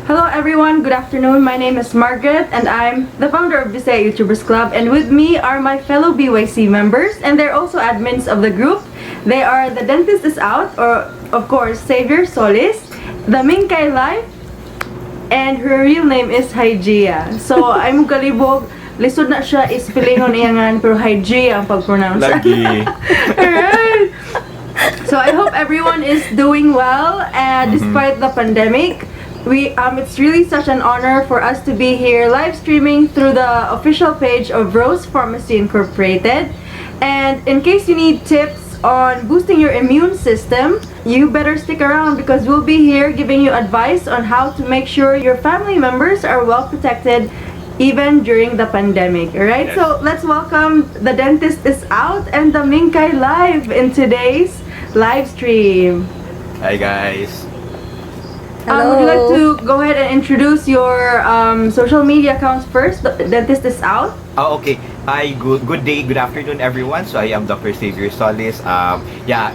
Hello everyone, good afternoon. My name is Margrette and I'm the founder of Bisaya YouTubers Club, and with me are my fellow BYC members and they're also admins of the group. They are The Dentist is Out, or of course Xavier Solis, TheMinkayLife, and her real name is Hygia. So I'm kalibog, lisod na siya is pilihon iyangan pero Hygia ang pag-pronounce. Lagi. Alright. So I hope everyone is doing well despite the pandemic. It's really such an honor for us to be here live streaming through the official page of Rose Pharmacy Incorporated. And in case you need tips on boosting your immune system, you better stick around because we'll be here giving you advice on how to make sure your family members are well protected even during the pandemic. Alright, Yes. so let's welcome The Dentist is Out and TheMinkayLife in today's live stream. Hi guys. Would you like to go ahead and introduce your social media accounts first? The Dentist is Out. Oh, okay. Hi, good day, good afternoon everyone. So I am Dr. Xavier Solis.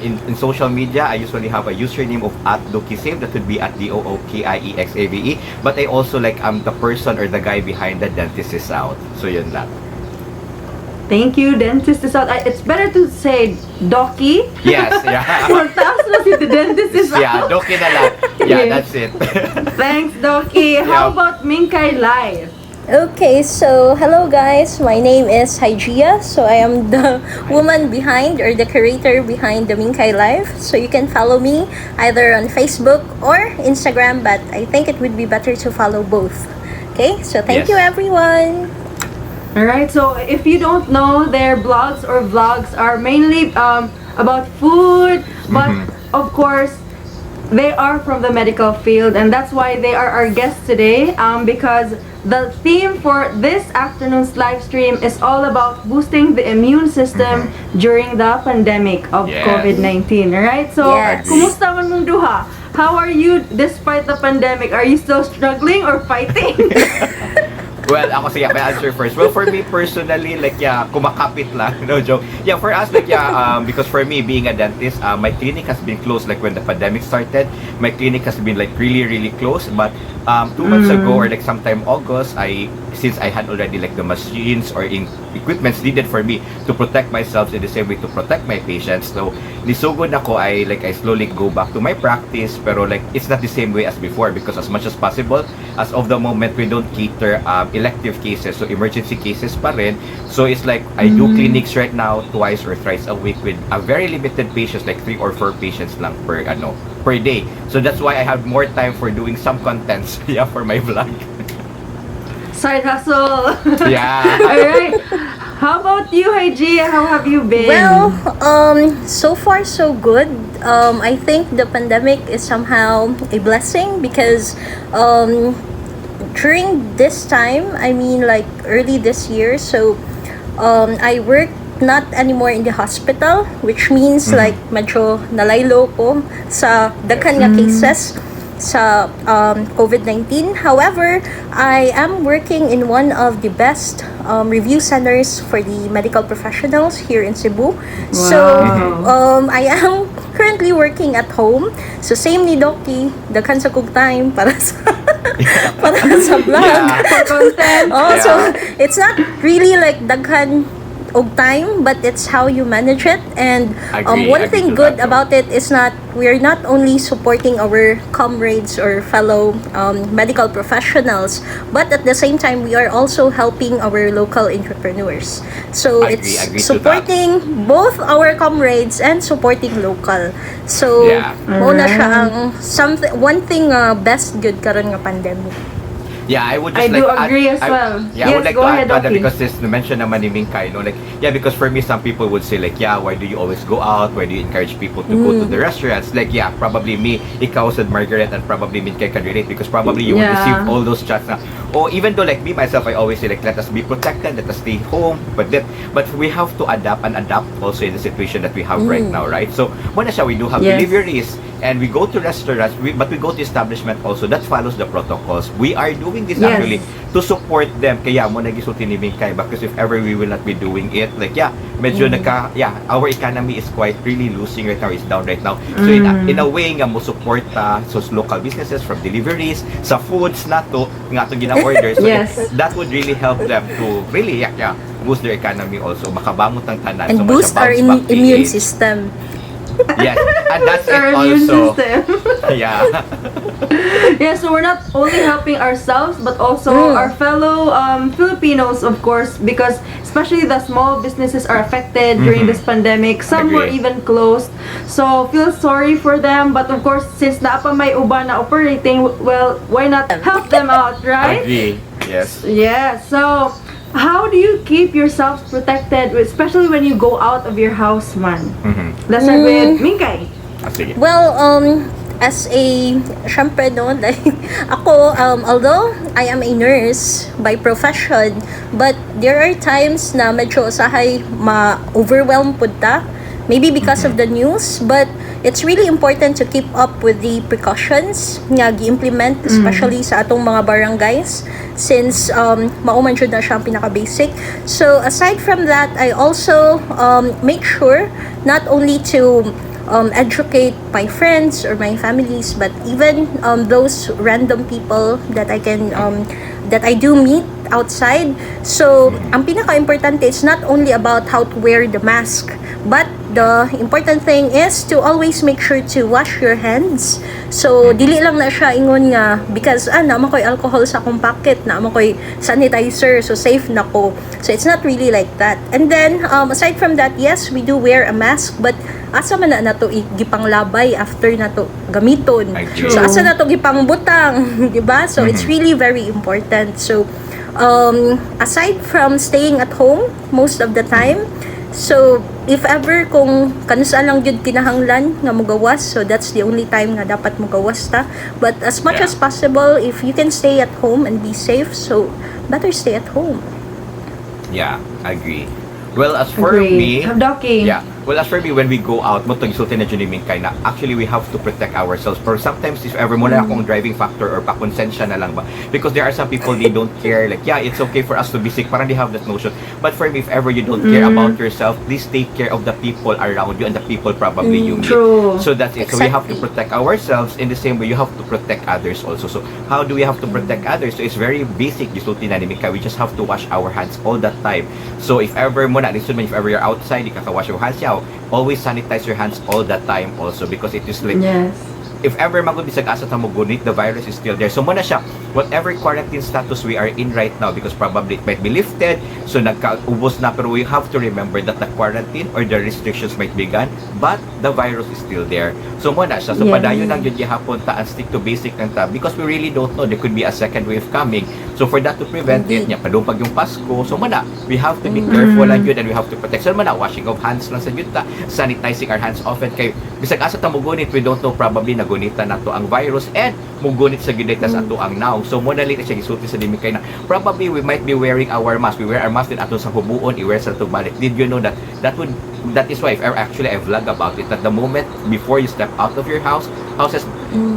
In social media, I usually have a username of @DokiSave. That would be @DOOKIEXAVE. But I also I'm the person or the guy behind The Dentist is Out. So yun lang. Thank you, Dentist is Out. It's better to say Doki. Yes, yeah. Mortaas na si The Dentist is Out. Yeah, Doki na lang. Yeah, that's it. Thanks, Doki. How about MinkayLife? Okay, so hello guys, my name is Hygia. So I am the woman behind or the creator behind the TheMinkayLife. So you can follow me either on Facebook or Instagram, but I think it would be better to follow both. Okay, so thank Yes. you everyone. Alright, so if you don't know, their blogs or vlogs are mainly about food, but of course, they are from the medical field, and that's why they are our guests today, because the theme for this afternoon's live stream is all about boosting the immune system during the pandemic of Yes. COVID-19. Alright, so Yes. kumusta man mong duha? How are you despite the pandemic? Are you still struggling or fighting? Well, ako sige, may answer first. Well, for me personally, kumakapit lang, no joke. Yeah, for us, because for me, being a dentist, my clinic has been closed, when the pandemic started. My clinic has been, really, really close. But 2 months ago, or, sometime August, since I had already, the machines or equipments needed for me to protect myself in the same way to protect my patients. So, nisugod ako, I slowly go back to my practice, pero, it's not the same way as before because as much as possible, as of the moment, we don't cater elective cases, so emergency cases pa rin. So it's I do clinics right now twice or thrice a week with a very limited patients, 3 or 4 patients lang per day. So that's why I have more time for doing some contents for my vlog. Side hustle. Yeah. Alright. How about you, Hygia? How have you been? Well, so far so good. I think the pandemic is somehow a blessing because during this time, early this year, so I work not anymore in the hospital, which means medyo nalaylo ko sa daghan nga cases sa COVID-19. However, I am working in one of the best review centers for the medical professionals here in Cebu. So, I am currently working at home. So, same ni Doki, daghan sa kog time para sa vlog. Yeah. For content. So it's not really daghan og time, but it's how you manage it. And one Agree thing to good that, about it is we're not only supporting our comrades or fellow medical professionals, but at the same time we are also helping our local entrepreneurs. So Agree it's to that. supporting both our comrades and supporting local. So Yeah. muna siya ang one thing best good karon nga pandemic. Yeah, I would I just do agree as well. Yeah, Yes, I would like go to ahead, add to that Doki. because this mention naman ni Minkay, because for me some people would say why do you always go out? Why do you encourage people to go to the restaurants? Probably me, ikaw said Margaret, and probably Minkay can relate because probably you would receive all those chats na, even though me myself, I always say let us be protected, let us stay home, but we have to adapt also in the situation that we have right now, right? So, muna siya, we do have Yes. deliveries. and we go to restaurants, but we go to establishment also that follows the protocols. We are doing this Yes. actually to support them. Kaya mo nagisulti ni Minkay, because if ever we will not be doing it, like medyo our economy is quite really losing right now, is down right now. So in a way nga mo support so local businesses from deliveries, sa foods na to, nga to gina-order. So Yes. that would really help them to really boost their economy also, makabangot ng tanan. And so boost our bounce back immune PH. system. Yes, and that's it Our immune also. system. Yeah. Yeah, so we're not only helping ourselves but also our fellow Filipinos, of course, because especially the small businesses are affected during this pandemic. Some were Agree. even closed. So feel sorry for them, but of course, since naapa may uban na operating, well, why not help them out, right? Agree. Yes. Yeah, so how do you keep yourselves protected, especially when you go out of your house, man? Let's start with Minkay. Sige. Well, as a, syempre no, like, ako, although I am a nurse by profession, but there are times na medyo usahay ma-overwhelm pud ta. Maybe because of the news, but it's really important to keep up with the precautions nga gi-implement, especially sa atong mga barangays, since mauman jud na siya ang pinaka-basic. So aside from that, I also make sure not only to educate my friends or my families, but even those random people that I can that I do meet outside. So ang pinaka-importante is not only about how to wear the mask, but the important thing is to always make sure to wash your hands. So dili lang na siya ingon nga because naman ko'y alcohol sa akong pocket, naman ko'y sanitizer, so safe na ko. So it's not really like that. And then aside from that, yes, we do wear a mask, but asa man na to gipanglabay after na to gamiton. True. So asa na to gipangbutang, di ba? So it's really very important. So aside from staying at home most of the time, so if ever kung kanusa lang jud kinahanglan nga mugawas, so that's the only time nga dapat mugawas ta. But as much as possible, if you can stay at home and be safe, so better stay at home. Yeah, agree. Well, as for Agree. me, Doki. yeah. Well, as for me, when we go out, mo to gisulti na dyan ni Minkay na actually we have to protect ourselves. But sometimes, if ever mo na akong driving factor or pakonsensya na lang ba? Because there are some people, they don't care. Like, yeah, it's okay for us to be sick. Parang they have that notion. But for me, if ever you don't care about yourself, please take care of the people around you and the people probably you meet. True. So that's it. So we have to Exactly. protect ourselves. In the same way, you have to protect others also. So how do we have to protect others? So it's very basic. Gisulti na ni Minkay. We just have to wash our hands all the time. So if ever mo na, listen mo, if ever you're outside, di ka wash your hands, always sanitize your hands all the time also, because it is like Yes. if ever magubisag asa ta mo gunit, the virus is still there. So muna siya, whatever quarantine status we are in right now, because probably it might be lifted, so nagkaubos na, pero we have to remember that the quarantine or the restrictions might be gone, but the virus is still there. So muna siya, so Yes. padayon lang yun gihapon ta and stick to basic lang ta, because we really don't know, there could be a second wave coming. So for that to prevent it, nya padumpag yung Pasko, so muna, we have to be careful lang yun, and we have to protect. So muna, washing of hands lang sa yun ta, sanitizing our hands often, kay bisag asa ta mo gunit, we don't know, probably nagunita na to ang virus, and mugunit sa giday tas ato ang now. So muna lito siya gisulti sa Minkay na probably we might be wearing our mask. We wear our mask din ato sa hubuon, i-wear sa tubalik. Did you know that that is why if actually I vlog about it, that the moment before you step out of your houses,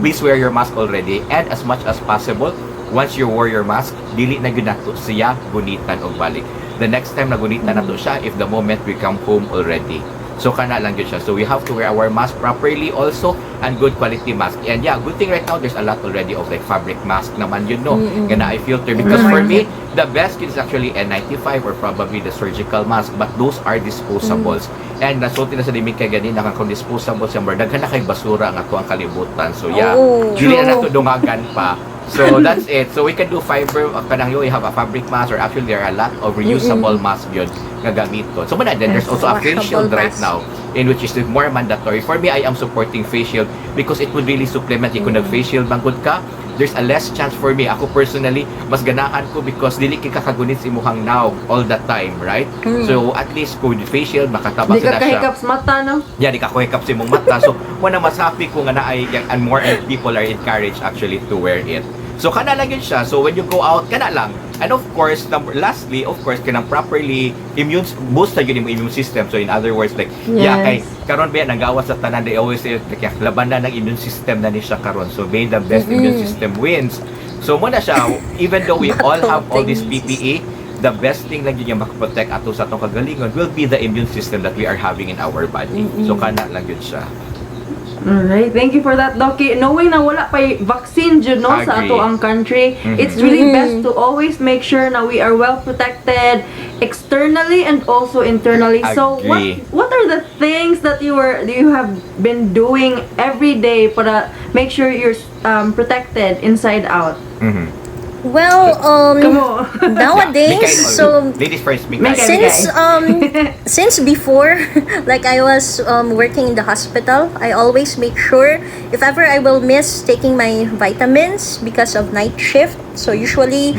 please wear your mask already, and as much as possible, once you wear your mask, dili na gyud nato siya gunitan og balik. The next time na gunitan nato siya, if the moment we come home already. So kana lang yun siya. So we have to wear our mask properly also, and good quality mask. And yeah, good thing right now there's a lot already of like fabric mask naman yun, no? Gana I filter, because for me the best is actually N95 or probably the surgical mask, but those are disposables. And nasulti na sa Minkay gani na kung disposable siya, daghan na kay basura nga to ang kalibutan. So yeah, dili na nato dungagan pa. So that's it. So we can do fiber kanang you have a fabric mask, or actually there are a lot of reusable masks yun nga gamiton. So muna, then there's also a face shield right now, in which is more mandatory. For me, I am supporting face shield because it would really supplement. Kung nag-face shield manggod ka, there's a less chance for me. Ako personally, mas ganahan ko because dili ka kagunit si muhang now all the time, right? So at least kung face shield, makatabas Di na ka siya. kahikap sa mata, no? Yeah, di ka kuhikap si mong mata. So, wala mas happy ko nga na ay, and more people are encouraged actually to wear it. So, kana lang yun siya. So, when you go out, kana lang. And of course, lastly, of course, kanang properly boost sa yun yung immune system. So in other words, like, kay karon ba nagawas sa tanan, they always say, like, laban na ng immune system na ni siya karon. So may the best immune system wins. So muna siya, even though we all have all this PPE, the best thing lang yun yung makaprotect ato sa atong kagalingon will be the immune system that we are having in our body. So kana lang yun siya. Alright, thank you for that, Doki. Knowing na wala pa vaccine dyan, no, sa ato ang country, it's really best to always make sure na we are well protected externally and also internally. So what are the things that you have been doing every day para make sure you're protected inside out? Well, nowadays, so ladies first, Minkay. since before, like I was working in the hospital, I always make sure if ever I will miss taking my vitamins because of night shift. So usually,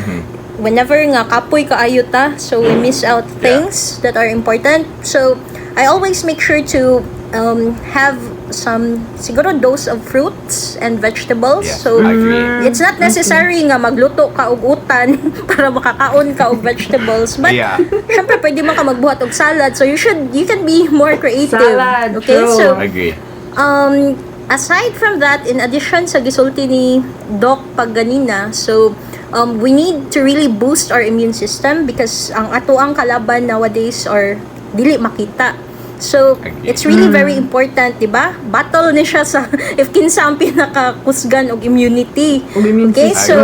whenever nga kapoy kaayo ta, so we miss out things that are important. So I always make sure to have some siguro dose of fruits and vegetables. So it's not necessary nga magluto ka og utan para makakaon ka og vegetables, but syempre pwede man ka magbuhat og salad. So you can be more creative. Salad, okay, true. so Agree. Aside from that, in addition sa gisulti ni Doc pagganina, so we need to really boost our immune system because ang ato ang kalaban nowadays are dili makita. So, it's really very important, di ba? Battle ni siya sa if kinsa ang pinakakusgan og immunity. Okay, so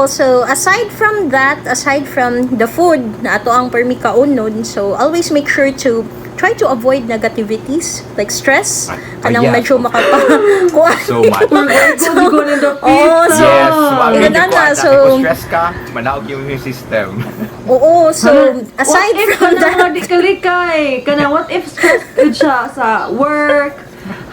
so aside from that, aside from the food na ato ang permi kaunon, so always make sure to try to avoid negativities like stress kanang medyo makapakuha so much. So stress ka, manaog yung immune system. So aside from that, what if stress siya sa work?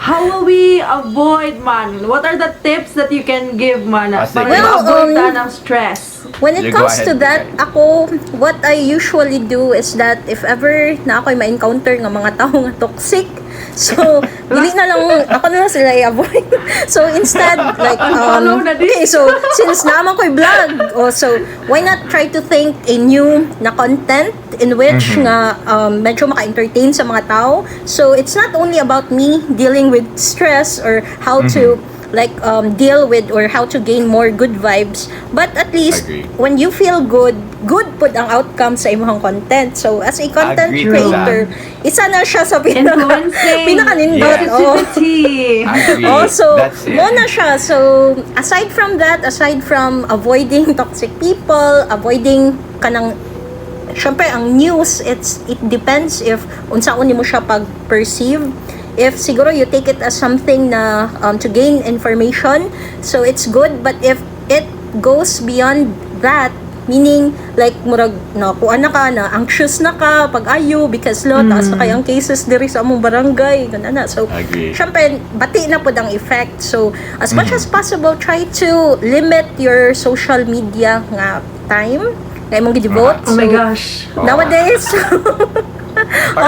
How will we avoid, man? What are the tips that you can give, man, para avoid ng stress? When it comes to that, ako, what I usually do is that if ever na ako'y ma-encounter ng mga tao nga toxic, so, dili na lang, ako na lang sila i-avoid. So, instead, like, okay, so, since naman ko'y vlog, so, why not try to think a new na content in which nga medyo maka-entertain sa mga tao. So, it's not only about me dealing with stress or how to like deal with or how to gain more good vibes, but at least when you feel good pud ang outcome sa imong content. So as a content creator, isa na siya sa pinaka-nindot. So mo na siya. So aside from that, aside from avoiding toxic people, avoiding kanang syempre ang news, it depends if unsaon nimo siya pag-perceive. If siguro you take it as something na to gain information, so it's good. But if it goes beyond that, meaning like murag na kuan na ka na anxious na ka pag-ayo because taas na kayang cases diri sa among barangay ganana. So syempre bati na pud ang effect. So as much as possible, try to limit your social media nga time kay mong gi-devote. Oh my gosh. Nowadays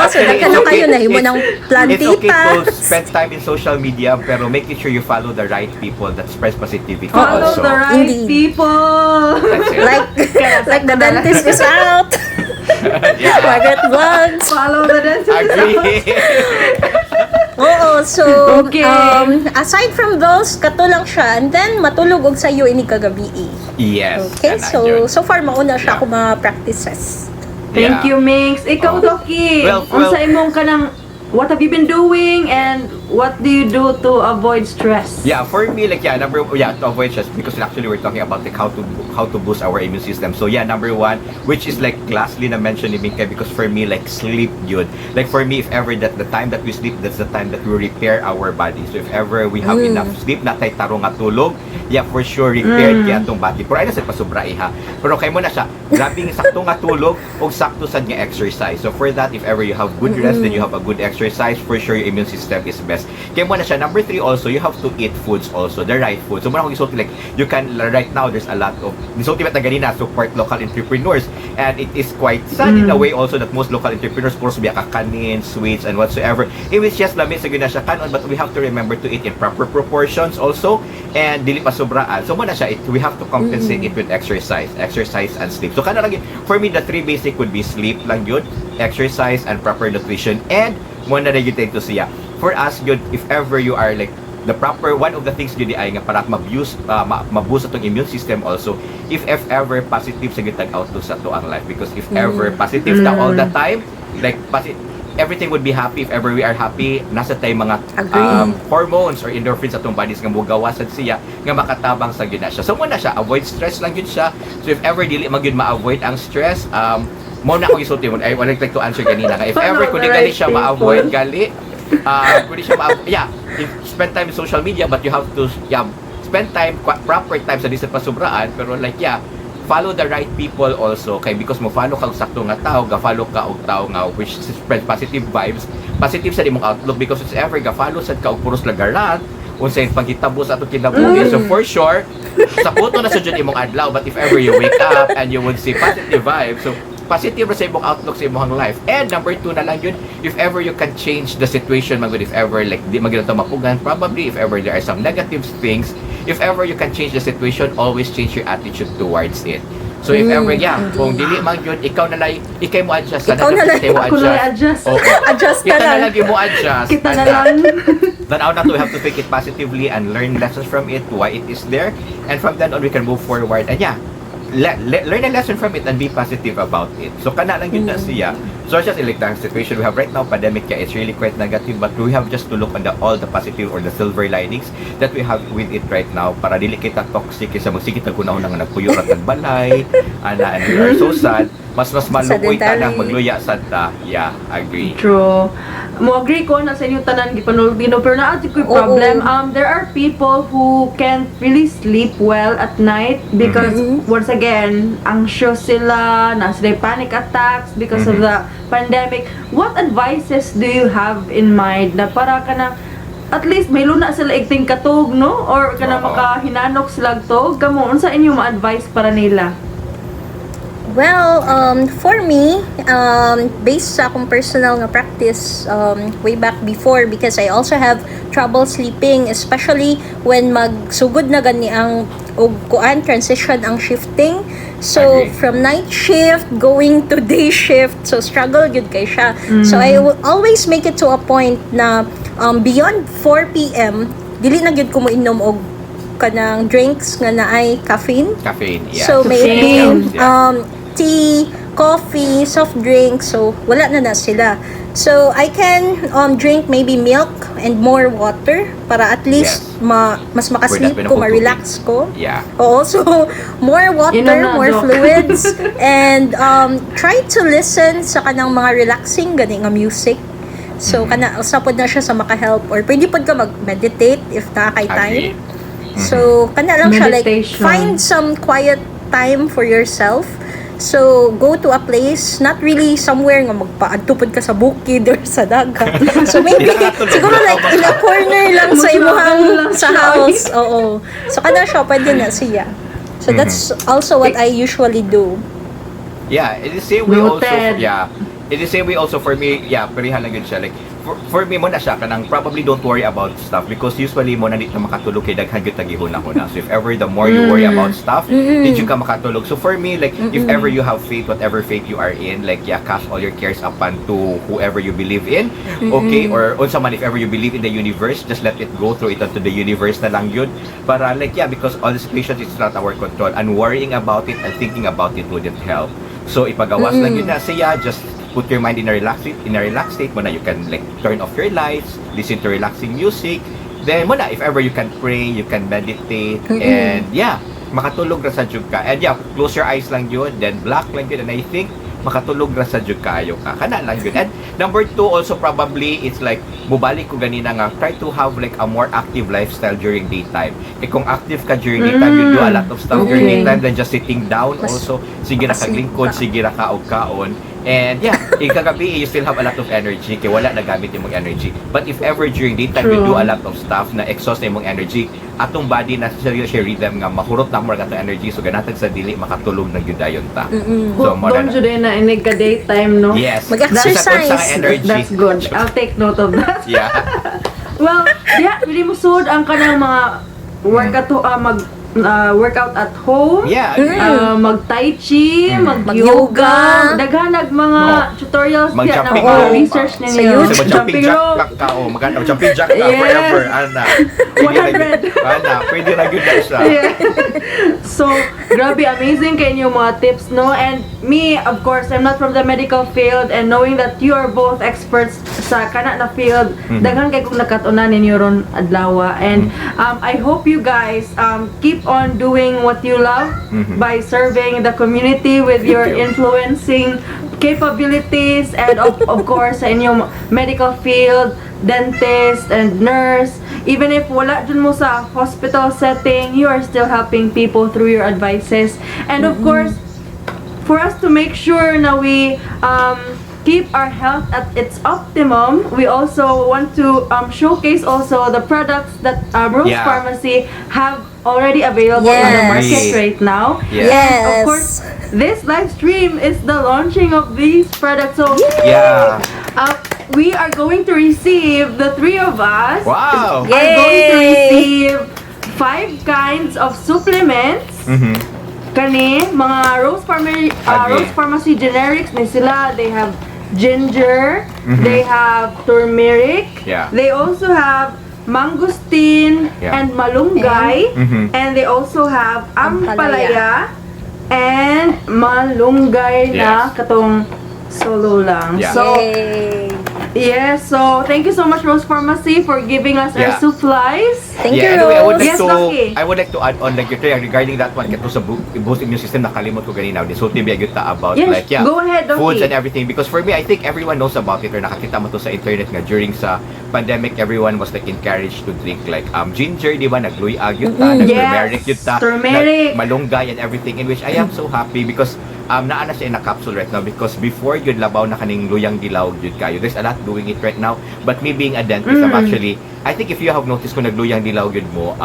so nagkano kayo na himo ng plantitas. It's okay to spend time in social media, pero making sure you follow the right people that spreads positivity follow also. The right people. like the dentist is out. Margrette vlogs. Follow the dentist. Agree. So aside from those, kato lang siya, and then matulog og sayo ini kagabi. Yes. Okay, so far mauna siya ako mga practices. Thank you, Minks. Ikaw, Doki, unsa imong kanang what have you been doing and what do you do to avoid stress? Yeah, for me, like, to avoid stress, because actually we're talking about like how to boost our immune system. So yeah, number one, which is like lastly na mention ni Minkay, because for me, like sleep yun. Like for me, if ever that the time that we sleep, that's the time that we repair our body. So if ever we have enough sleep, natay tarong nga tulog, yeah, for sure, repaired kaya itong body. Pero ay na sa pasubra iha. Pero kay mo na siya, grabing sakto nga tulog o sakto sa nga exercise. So for that, if ever you have good rest, then you have a good exercise, for sure your immune system is best stress. Kaya mo na siya. Number 3 also, you have to eat foods also, the right food. So muna kung isulti, like, you can, right now, there's a lot of, isulti na ganina, support local entrepreneurs. And it is quite sad in a way also that most local entrepreneurs, puro sabiya kakanin, sweets, and whatsoever. It was just lamin sa na siya kanon, but we have to remember to eat in proper proportions also, and dili pa sobraan. So muna siya, we have to compensate it with exercise and sleep. So kana lang, for me, the 3 basic would be sleep lang yun, exercise, and proper nutrition, and muna na yun to siya. For us, yun, if ever you are like, the proper, one of the things yun ay nga para maboost atong immune system also, if ever positive sa gitag outlook sa to ang life, because if ever positive na all the time, like everything would be happy. If ever we are happy, nasa tayo mga hormones or endorphins atong bodies nga mugawasan siya nga makatabang sa gina siya. So muna siya, avoid stress lang yun siya. So if ever dili magyud ma-avoid ang stress, mo na akong isulti mo, I would like to answer kanina nga, if ever kundi gali siya ma-avoid gali, kundi siya spend time in social media, but you have to spend time, proper time sa disip pasubraan, pero like follow the right people also, kay because mo follow ka sakto nga tao, ga-follow ka og tao nga which spread positive vibes, positive sa imong outlook, because it's ever ga-follow sad ka og puros lagaran unsay panghitabo sa atong kinabuhi. So for sure, sa puto na sa jud imong adlaw, but if ever you wake up and you would see positive vibes, so positive sa imong outlook sa imong life. And number 2 na lang yun, if ever you can change the situation, if ever like di magila to mapugan, probably if ever there are some negative things, if ever you can change the situation, always change your attitude towards it. So if ever kung dili man yun, ikaw na lang, ikay mo adjust sa negative, ako na adjust. Adjust ka kita lang. na lang mo adjust. Kita na lang. Then out na to, we have to take it positively and learn lessons from it, why it is there, and from then on we can move forward. And learn a lesson from it and be positive about it. So kana lang yun na siya. So just like the situation we have right now, pandemic, it's really quite negative, but we have just to look on all the positive or the silver linings that we have with it right now, para dili kita toxic sa magsikita kunaon nga nagpuyo ra tag balay, and we are so sad. Mas maluoy ta nang magluya sad ta. Yeah, agree. True. Mo agree ko na sa inyong tanan gipanulbino, pero naa ko'y problem. There are people who can't really sleep well at night because once again, anxious sila, na sila panic attacks because of the pandemic. What advices do you have in mind na para ka na at least may luna sila igting katog, no? Or ka na makahinanok sila tog? Kamo, unsa inyong ma-advise para nila? Well, for me, based sa akong personal nga practice way back before, because I also have trouble sleeping, especially when magsugod na gani ang transition ang shifting. So from night shift going to day shift, so struggle gyud kay siya. So I will always make it to a point na beyond 4 p.m. dili na gyud ko moinom og kanang drinks nga naay caffeine. So may it be tea, coffee, soft drinks, so wala na sila. So I can drink maybe milk and more water para at least mas makasleep ko, ma-relax ko. Also more water, more fluids, and try to listen sa kanang mga relaxing gani nga music. So kana usapod na siya sa maka-help, or pwede pod ka mag-meditate if kay time. So kana lang siya, like find some quiet time for yourself. So, go to a place, not really somewhere nga magpaadtupod ka sa bukid or sa dagat. So, maybe, siguro like in a corner lang sa imuhang sa house. Oo. So, kana siya, pwede na siya. So, that's also what I usually do. Yeah, it is the same way also. It is the same way also for me. Parihan lang yun siya. Like, for me mo na siya kanang probably don't worry about stuff, because usually mo na dito makatulog kay daghan gyud tagihuna-huna. So if ever the more you worry about stuff, did you ka makatulog. So for me, like if ever you have faith, whatever faith you are in, like cast all your cares upon to whoever you believe in. Okay, or unsa man, if ever you believe in the universe, just let it go, through it onto the universe na lang yun. Para like because all the situations it's not our control, and worrying about it and thinking about it wouldn't help. So ipagawas lang yun na siya, just put your mind in a relaxed state mo na. You can like turn off your lights, listen to relaxing music, then mo na, if ever you can pray, you can meditate, and makatulog ra sa jud ka. And close your eyes lang yun, then black lang yun, and I think makatulog ra sa jud kaayo ka. Kana lang yun. And number 2 also, probably it's like mubalik ko ganina nga, try to have like a more active lifestyle during daytime. Kung active ka during daytime, you do a lot of stuff during daytime than just sitting down. Also sige ra kaglingkod, sige ra kaog kaon. And yeah, kagabi you still have a lot of energy kaya wala nagamit yung mong energy. But if ever during daytime you do a lot of stuff na exhaust na yung mong energy, atong body na siya rhythm nga mahurot na mo atong energy so ganatag sa dili makatulog na gyud dayon ta. So mo Don't you na inig ka daytime, no? Yes. Mag-exercise. Sa energy. That's good. I'll take note of that. Yeah. Well, yeah, really mo sud ang kanang mga workout at home. Yeah. Mag tai chi, mag yoga, Mag-yoga. daghanag mga tutorials na Mag-jumping mga rope. research Sa ninyo. YouTube. Kasi jumping jack ka o jumping jack ka Yes. forever ana. 100. Ana, pwede na gyud na siya. Yeah. So, grabe, amazing kayo yung mga tips, no? And me, of course, I'm not from the medical field, and knowing that you are both experts sa kana na field, daghan kay kung nakatunan ninyo ron adlaw. And I hope you guys keep on doing what you love by serving the community with your Thank you. influencing capabilities, and of course sa inyong medical field, dentist and nurse. Even if wala dun mo sa hospital setting, you are still helping people through your advices. And of course, for us to make sure na we keep our health at its optimum, we also want to showcase also the products that Rose Yeah. Pharmacy have already available on the Yes. market right now. Yes. Yes. Of course, this live stream is the launching of these products. So Yeah. we are going to receive, the three of us Wow. are going to Yay! receive 5 kinds of supplements. Kani, mga Rose Pharmacy generics ni sila. They have ginger, they have turmeric, Yeah. they also have mangosteen Yeah. and malunggay, and they also have ampalaya and malunggay na Yes. katong solo lang. Yeah. So, Yay. yes, so thank you so much Rose Pharmacy for giving us our Yeah. supplies. Thank you, Anyway, Rose. I would like to- add on like regarding that one kato sa boost immune system nakalimot ko ganina so tibi gyud ta about Yes, like go ahead, Doki. foods and everything because for me I think everyone knows about it or nakakita mo to sa internet nga during sa pandemic everyone was like encouraged to drink like ginger di ba nagluy gyud ta Yes, turmeric gyud ta turmeric. malunggay and everything in which I am so happy because naa na siya in a capsule right now because before yun labaw na kaning luyang dilaw yun kayo. There's a lot doing it right now. But me being a dentist, I'm actually, I think if you have noticed kung nagluyang dilaw yun mo,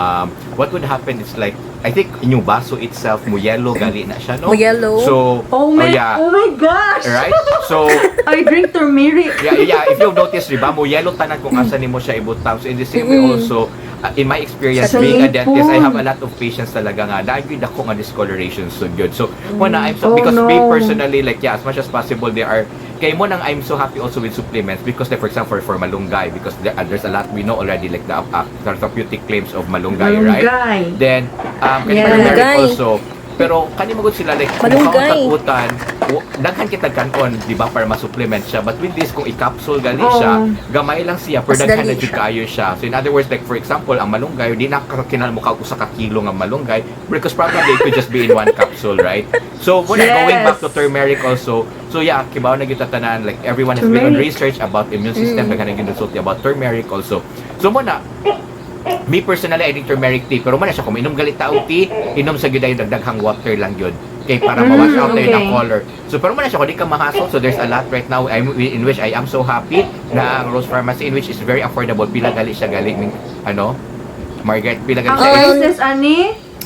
what would happen is like, I think in yung baso itself, mo yellow gali na siya, no? Mo yellow. So, Oh my gosh! Right? So, I drink turmeric. yeah, if you've noticed, diba, mo yellow tanan kung asa ni mo siya ibutang. So, in the same way also, in my experience Sa being a swimming dentist, I pool. have a lot of patients talaga nga dahil ako nga discoloration so good. So, I'm so, Oh, because no. me personally, like, yeah, as much as possible, there are, kay mo nang I'm so happy also with supplements because like, for example, for malunggay, because there's a lot we know already, like the therapeutic claims of malunggay, right? Malunggay. Then, Yeah. turmeric Malunggay. also. Pero kanimagod sila like Malunggay. katutan, daghan kita kanon, di ba, para ma-supplement siya. But with this, kung i-capsule gali Oo. siya, gamay lang siya, pero Mas daghan na dali jud siya. kayo siya. So in other words, like for example, ang malunggay, di na kinahanglan mo kag usa ka kilo nga malunggay because probably it could just be in one capsule, right? So when Yes. going back to turmeric also, so yeah, kibaw na gyud tanan, like everyone has been on Turmeric. research about immune system, daghan na gyud nagsulti about turmeric also. So muna, me personally, I drink turmeric tea. Pero man na siya, kung inom galit tao tea, inom sa gyud dagdaghang water lang yun. Okay, para mawash out na yun ang okay. color. So, pero man na siya, kung di ka mahasol, so there's a lot right now in which I am so happy na ang Rose Pharmacy, in which is very affordable. Pila gali siya gali, Margrette, pila gali Ang siya. prices, ani?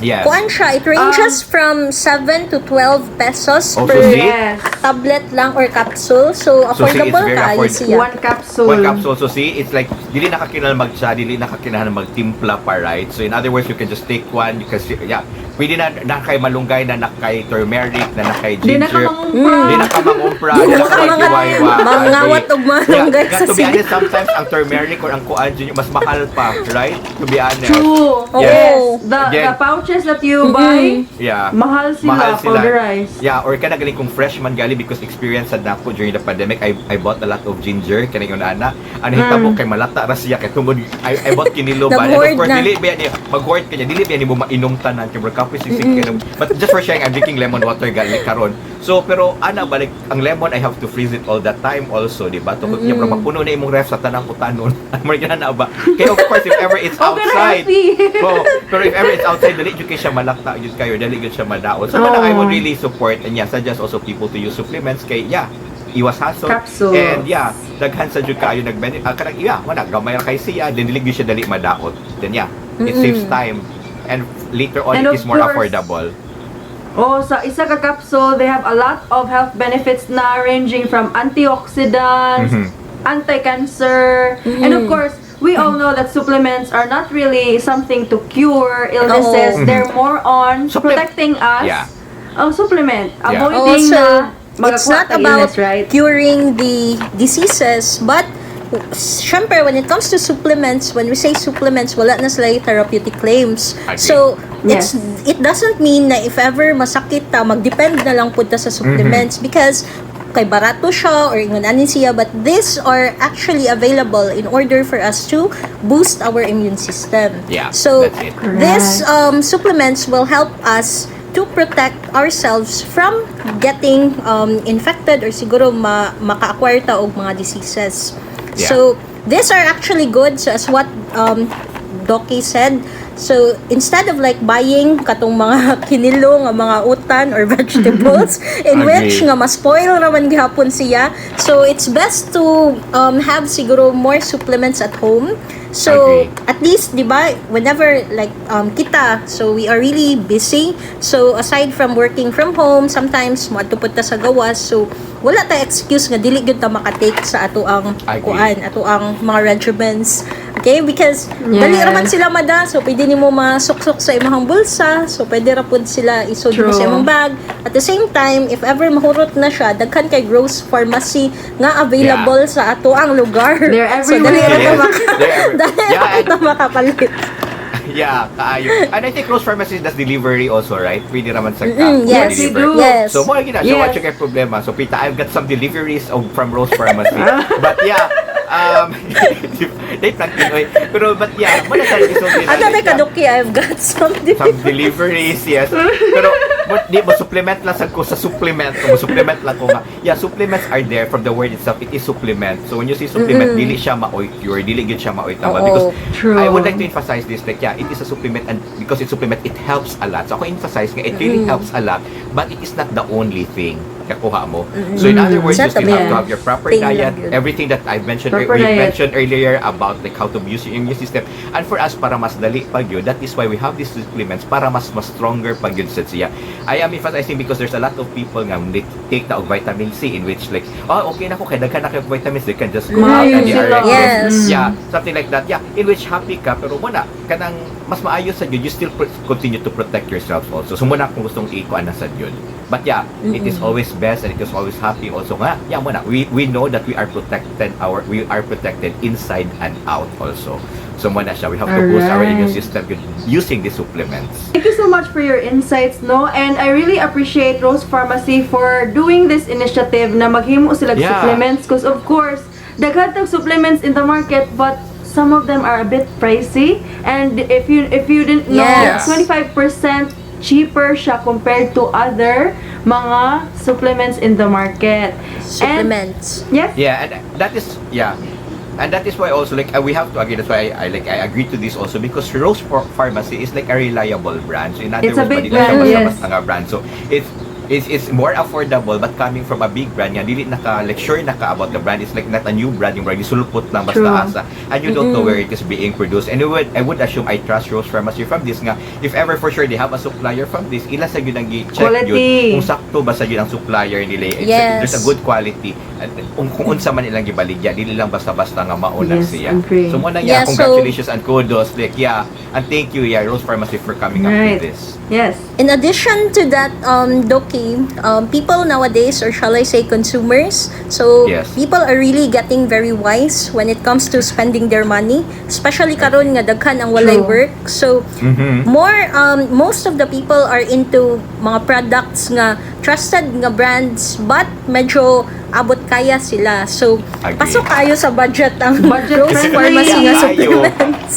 Yes. Kuan siya, it ranges from 7 to 12 pesos Oh, so per see? Yes. tablet lang or capsule. So, So, see, it's affordable very kayo affordable. siya. One capsule. One capsule. So see, it's like, dili nakakinahanglan magsa, dili nakakinahanglan magtimpla pa, right? So in other words, you can just take one, because, yeah, pwede na kay malunggay, na kay turmeric, na kay Di na ka ginger. mangumpra. Di na ka mangumpra. Di Di na na ka ka mga- maghiwaiwa. mangawat og malunggay Yeah, sa to be sili. honest, sometimes ang turmeric or ang kuan dyan, mas mahal pa, right? To be honest. True. Yes. Yes. The Yeah. pouches that you buy, Yeah. mahal sila, powderized. Yeah, or kana galing kung freshman gali because experience sad nako during the pandemic. I bought a lot of ginger kanang yun ana. Ano hitabo kay malata ra siya kay tungod I bought kinilo ba. And Nag-hoard of course na. dili ba ni mag-hoard kanya dili ba ni mo mainom tanan kay kape sisig kanang. But just for sharing, I'm drinking lemon water gali karon. So pero ana balik ang lemon I have to freeze it all the time also, di ba? Tungod niya para mapuno na imong ref sa tanang utanon. Mo na ba? Kay of course if ever it's Oh, pero outside. healthy. Oh, pero if ever it's outside, dali jud kay siya malakta jud kayo, dali jud siya madaot. So man I would really support and yeah, suggest also people to use supplements kay yeah, iwas hassle. Capsules. And yeah, daghan sa jud kaayo nag-benefit. Kanang wala gamay ra kay siya, then dili gyud siya dali madaot. Then yeah, it saves time. And later on, And it of is more course, affordable. Oh, sa isa ka capsule, they have a lot of health benefits na ranging from antioxidants, anti-cancer, and of course, we all know that supplements are not really something to cure illnesses. Oo. They're more on Supple- protecting us. Yeah. Supplement. Yeah. Avoiding Also, na it's magakuha not ka about illness, right? curing the diseases, but syempre, when it comes to supplements, when we say supplements, wala na sila yung therapeutic claims. Agree. So, Yes. it doesn't mean na if ever masakit ta, mag-depend na lang punta sa supplements because kay barato siya or ingon anin siya, but these are actually available in order for us to boost our immune system. Yeah, So, that's it. these supplements will help us to protect ourselves from getting infected or siguro maka-acquire ta og mga diseases. Yeah. So, these are actually good. So, as what Doki said, so instead of like buying katong mga kinilo nga mga utan or vegetables in which Agree. nga ma-spoil raman gihapon siya, so it's best to have siguro more supplements at home. So Agree. at least, di ba, whenever like kita, so we are really busy. So aside from working from home, sometimes matupod ta sa gawas. So wala ta excuse nga dili gyud ta makatake sa ato ang Agree. ato ang mga regimens. Okay, because Yes. dali raman sila mada, so pwede nimo masuksok sa imong bulsa, so pwede ra pud sila isod mo sa True. imong bag. At the same time, if ever mahurot na siya, daghan kay gross pharmacy nga available sa ato ang lugar. They're So dali ra ta Yes. maka They're dali Yeah, ra ta makapalit. Yeah, kaayo. And I think Rose Pharmacy does delivery also, right? Pwede naman sa Yes, they deliver. do. Yes. So mo gina, so Yes. what you get problema. So Pita, I've got some deliveries from Rose Pharmacy. But yeah, they plan Pinoy. Pero but yeah, wala tayo so Ano na kaduki, I've got some some deliveries, yes. Pero di mo supplement lang sa supplement, kung supplement lang ko nga. Yeah, supplements are there from the word itself. It is supplement. So when you say supplement, dili siya ma-oil cure, dili gid siya ma-oil tama Oo. because True. I would like to emphasize this like yeah, it is a supplement and because it's supplement, it helps a lot. So ako emphasize nga it really helps a lot, but it is not the only thing kakuha mo. So in other words, you Exactly. still have to have your proper Thing lang diet, yun. everything that I mentioned Proper we diet. mentioned earlier about like how to use your immune system. And for us para mas dali pag yun, that is why we have these supplements para mas stronger pag yun sa siya. I am emphasizing because there's a lot of people nga they take na og vitamin C in which like okay na ko kay daghan na kay vitamins they can just go out and they are sila. Yes. yeah, something like that. Yeah, in which happy ka pero wala kanang mas maayos sa yun, you still continue to protect yourself also. So muna kung gustong ikuan na sa yun. But yeah, it is always best and it is always happy also nga. Yeah, muna we know that we are protected inside and out also. So muna siya, we have to boost our immune Alright. system using these supplements. Thank you so much for your insights, no? And I really appreciate Rose Pharmacy for doing this initiative na maghimo sila Yeah. supplements because of course, daghan tag supplements in the market but some of them are a bit pricey and if you didn't know, Yes. 25% cheaper siya compared to other mga supplements in the market. Supplements. And, yes? Yeah, and that is and that is why also like we have to agree. That's why I agree to this also because Rose Pharmacy is like a reliable brand. So in other It's a words, big madili siya brand, yes. basta-basta nga brand. So it's more affordable but coming from a big brand nga dili naka like sure naka about the brand. It's like not a new brand, yung brand isulpot lang basta True. asa and you don't know where it is being produced. And I would assume I trust Rose Pharmacy from this nga if ever for sure they have a supplier from this ila sa yun ang i-check Quality. yun kung sakto ba sa yun ang supplier nila. Yes. There's a good quality at kung unsa man ilang gibaligya dili lang basta-basta nga mauna Yes, siya. agree. So muna Yeah, so- congratulations and kudos like and thank you Rose Pharmacy for coming up Right. with this. Yes. In addition to that, Doki, people nowadays, or shall I say consumers, so Yes. people are really getting very wise when it comes to spending their money, especially karon nga daghan ang walay True. work. So most of the people are into mga products nga trusted nga brands but medyo abot kaya sila. So Agree. pasok kayo sa budget ang Budget Rose friendly. Pharmacy nga Kayo. supplements.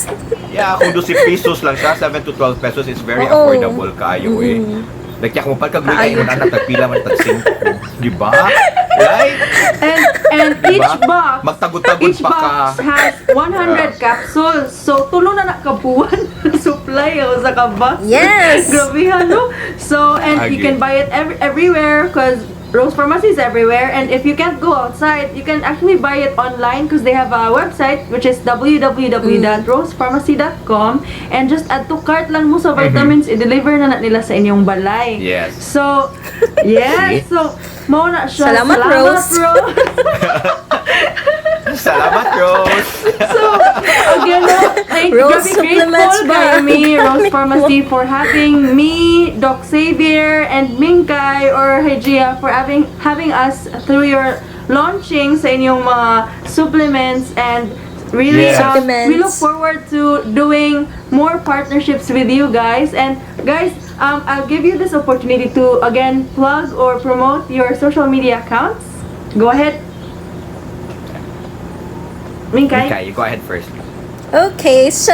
Yeah, kung 12 pesos lang siya, 7 to 12 pesos is very Oo. affordable kaayo eh. Like kung pagkaguloy Kaayo. mo na tagpila man tag 5, di ba? Right? And each Diba? box Magtagod-tagod each pa ka. box has 100 capsules. So tulo na nakabuan supply o sa ka box. Yes. Grabe no? So and you Agree. can buy it everywhere because Rose Pharmacy is everywhere, and if you can't go outside, you can actually buy it online because they have a website which is www.rosepharmacy.com, and just add to cart lang mo sa vitamins, i-deliver na nila sa inyong balay. Yes. So, yes. So, mo na siya. Salamat, Rose. Salamat, Rose. So, again, thank you. Rose supplements Grateful ba? kay Rose Pharmacy for having me, Doc Xavier, and Minkay or Hygia for having us through your launching sa inyong mga supplements, and really Supplements. we look forward to doing more partnerships with you guys. And guys, I'll give you this opportunity to again plug or promote your social media accounts. Go ahead. Minkay? Minkay, you go ahead first. Okay, so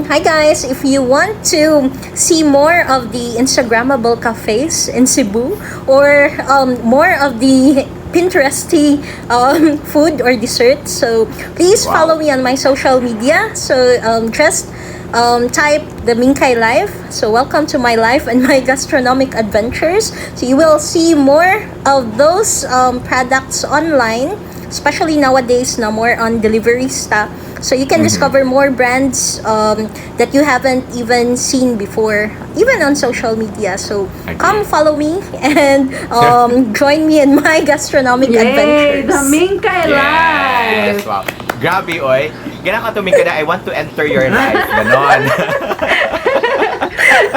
hi guys, if you want to see more of the Instagrammable cafes in Cebu, or more of the Pinteresty food or dessert, so please follow me on my social media. So just type TheMinkayLife. So welcome to my life and my gastronomic adventures. So you will see more of those products online, especially nowadays na more on delivery stuff. So you can discover more brands that you haven't even seen before, even on social media. So come follow me and join me in my gastronomic adventures. The MinkayLife! Yes, wow. Grabe, oy. Ganun ka tumingin na, I want to enter your life. Ganon.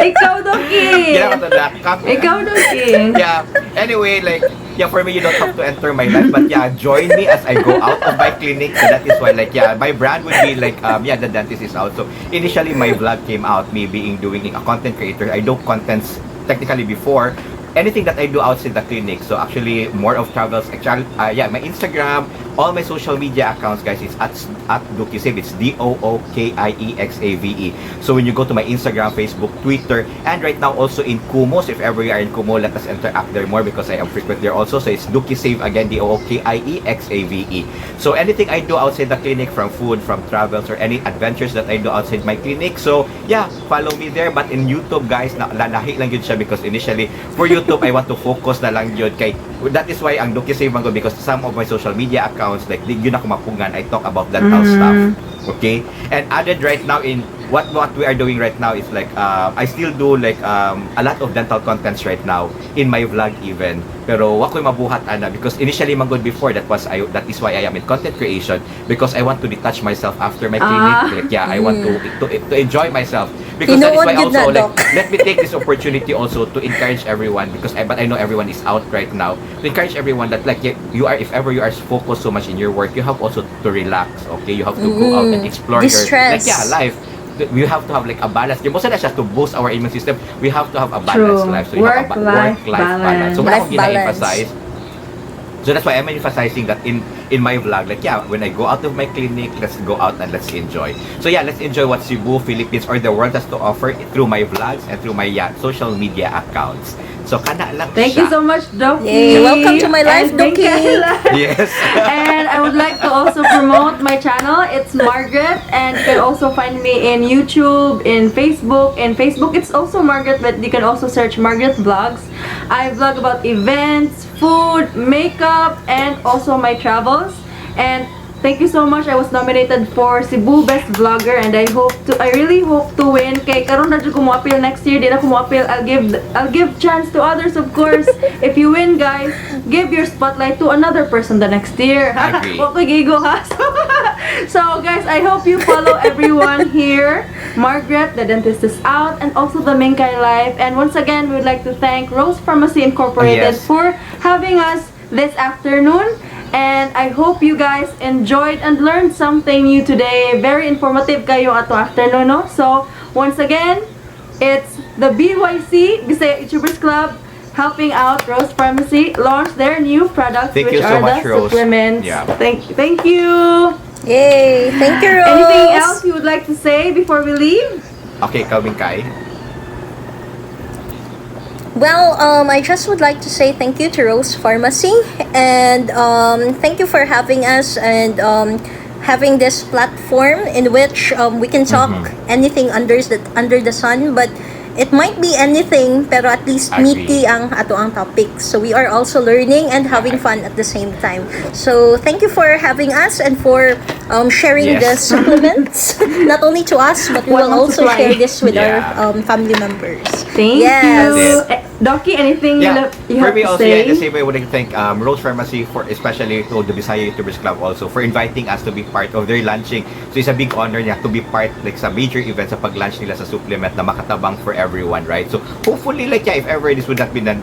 Ikaw, Doki! Ganun ka to, Ikaw, Doki! Yeah, anyway, like, yeah, for me, you don't have to enter my life, but yeah, join me as I go out of my clinic. So that is why, like, yeah, my brand would be like, The Dentist is Out. So initially, my vlog came out, me doing a content creator. I do contents technically before. Anything that I do outside the clinic. So actually, more of travels. Actually, my Instagram, all my social media accounts, guys, is at Dookisave. It's DOOKIEXAVE. So when you go to my Instagram, Facebook, Twitter, and right now also in Kumo. So if ever you are in Kumo, let us interact there more because I am frequent there also. So it's Dookisave again, DOOKIEXAVE. So anything I do outside the clinic, from food, from travels, or any adventures that I do outside my clinic. So yeah, follow me there. But in YouTube, guys, lalahi lang yun siya because initially for YouTube, I want to focus na lang yun kay, that is why ang Dookisave man ko, because some of my social media accounts, like, di yun ako mapungan, I talk about dental stuff. Okay? And added right now in what we are doing right now is like, I still do like a lot of dental contents right now in my vlog even. Pero wako'y mabuhat ana because initially man good before, that is why I am in content creation, because I want to detach myself after my clinic. Like, yeah, I want to enjoy myself. Because that is why also, like, let me take this opportunity also to encourage everyone, because but I know everyone is out right now, to encourage everyone that, like, you are, if ever you are focused so much in your work, you have also to relax. Okay, you have to go out and explore Distress. your, like, life. We have to have like a balance. Yung most na siya to boost our immune system, we have to have a balanced life. So you have a work-life balance. So Life what ako balance. gina-emphasize. So that's why I'm emphasizing that in my vlog, like, yeah, when I go out of my clinic, let's go out and let's enjoy. So yeah, let's enjoy what Cebu, Philippines, or the world has to offer through my vlogs and through my social media accounts. So kana lang Thank you so much, Doki. Yay, welcome to my life, And Doki. MinkayLife. Yes. And I would like to also promote my channel. It's Margrette, and you can also find me in YouTube, in Facebook. In Facebook, it's also Margrette, but you can also search Margrette Vlogs. I vlog about events, food, makeup, and also my travels. And thank you so much. I was nominated for Cebu Best Vlogger, and I really hope to win. Kay karon na jud ko moapil next year, di na ko moapil. I'll give chance to others, of course. If you win, guys, give your spotlight to another person the next year. Agree. Wag ko gigo ha. So guys, I hope you follow everyone here. Margrette, the dentist is out, and also the MinkayLife. And once again, we would like to thank Rose Pharmacy Incorporated Yes. for having us this afternoon. And I hope you guys enjoyed and learned something new today. Very informative kayo ato afternoon, no? So, once again, it's the BYC, Bisaya YouTubers Club, helping out Rose Pharmacy launch their new products, Thank which you so are much, the Rose. supplements. Yeah. Thank you. Yay! Thank you, Rose. Anything else you would like to say before we leave? Okay, Minkay. Well, I just would like to say thank you to Rose Pharmacy, and thank you for having us and having this platform in which we can talk anything under the sun, but it might be anything, pero at least Agree. meaty ang ato ang topic. So we are also learning and having fun at the same time. So thank you for having us and for sharing the Yes. supplements, not only to us, but we One will also supply. share this with Yeah. our family members. Thank Yes. you. Doki, anything Yeah, you for have me to also, say? yeah, the same way I would like to thank Rose Pharmacy for, especially to the Bisaya YouTubers Club also, for inviting us to be part of their launching. So it's a big honor niya to be part like sa major event sa pag-launch nila sa supplement na makatabang for everyone, right? So hopefully like yeah, if ever this would not be the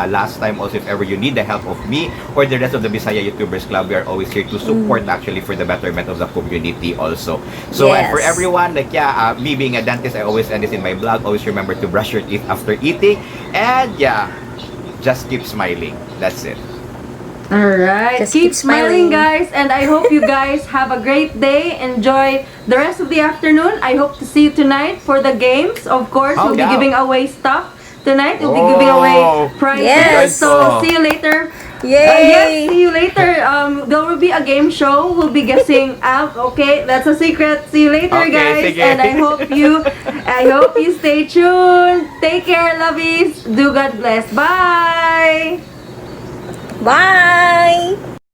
last time also, if ever you need the help of me or the rest of the Bisaya YouTubers Club, we are always here to support actually for the betterment of the community also. So and for Yes. everyone, like yeah, me being a dentist, I always end this in my blog. Always remember to brush your teeth after eating, and yeah, just keep smiling. That's it. Alright, Just keep keep smiling, smiling. guys, and I hope you guys have a great day. Enjoy the rest of the afternoon. I hope to see you tonight for the games. Of course, Oh, we'll be yeah. giving away stuff tonight. We'll be giving away prizes. Yes. So see you later. Yay! Yes, see you later. There will be a game show. We'll be guessing out. Okay, that's a secret. See you later, Okay, guys. sige. And I hope you stay tuned. Take care, lovies. Do God bless. Bye. Bye!